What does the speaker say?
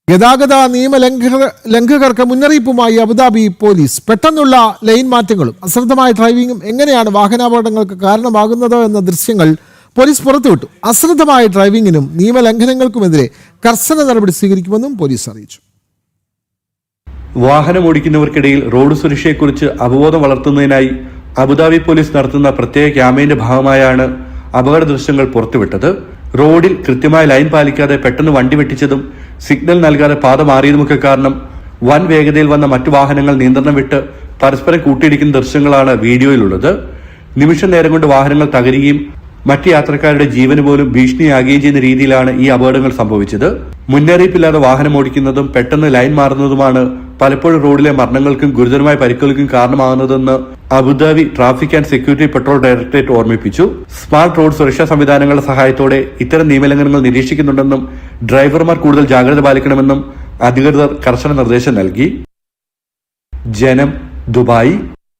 ഗതാഗത നിയമ ലംഘകർക്ക് മുന്നറിയിപ്പുമായി അബുദാബി പോലീസ്. പെട്ടെന്നുള്ള ലൈൻ മാറ്റങ്ങളും അശ്രദ്ധമായ ഡ്രൈവിംഗും എങ്ങനെയാണ് വാഹനാപകടങ്ങൾക്ക് കാരണമാകുന്നത് എന്ന ദൃശ്യങ്ങൾ പോലീസ് പുറത്തുവിട്ടു. അശ്രദ്ധമായ ഡ്രൈവിംഗിനും നിയമലംഘനങ്ങൾക്കുമെതിരെ കർശന നടപടി സ്വീകരിക്കുമെന്നും പോലീസ് അറിയിച്ചു. വാഹനമോടിക്കുന്നവർക്കിടയിൽ റോഡ് സുരക്ഷയെക്കുറിച്ച് അവബോധം വളർത്തുന്നതിനായി അബുദാബി പോലീസ് നടത്തുന്ന പ്രത്യേക ക്യാമ്പയിന്റെ ഭാഗമായാണ് അപകട ദൃശ്യങ്ങൾ പുറത്തുവിട്ടത്. റോഡിൽ കൃത്യമായ ലൈൻ പാലിക്കാതെ പെട്ടെന്ന് വണ്ടി വെട്ടിച്ചതും സിഗ്നൽ നൽകാതെ പാത മാറിയതുമൊക്കെ കാരണം വൻ വേഗതയിൽ വന്ന മറ്റു വാഹനങ്ങൾ നിയന്ത്രണം വിട്ട് പരസ്പരം കൂട്ടിയിടിക്കുന്ന ദൃശ്യങ്ങളാണ് വീഡിയോയിലുള്ളത്. നിമിഷ നേരം കൊണ്ട് വാഹനങ്ങൾ തകരുകയും മറ്റ് യാത്രക്കാരുടെ ജീവന് പോലും ഭീഷണിയാകുകയും ചെയ്യുന്ന രീതിയിലാണ് ഈ അപകടങ്ങൾ സംഭവിച്ചത്. മുന്നറിയിപ്പില്ലാതെ വാഹനം ഓടിക്കുന്നതും പെട്ടെന്ന് ലൈൻ മാറുന്നതുമാണ് പലപ്പോഴും റോഡിലെ മരണങ്ങൾക്കും ഗുരുതരമായ പരിക്കുകൾക്കും കാരണമാകുന്നതെന്ന് Abu Dhabi traffic and security patrol directorate ഓർമ്മിപ്പിച്ചു. സ്മാർട്ട് റോഡ് സുരക്ഷാ സംവിധാനങ്ങളുടെ സഹായത്തോടെ ഇത്തരം നിയമലംഘനങ്ങൾ നിരീക്ഷിക്കുന്നുണ്ടെന്നും ഡ്രൈവർമാർ കൂടുതൽ ജാഗ്രത പാലിക്കണമെന്നും അധികൃതർ കർശന നിർദ്ദേശം നൽകി. ജനം, ദുബായ്.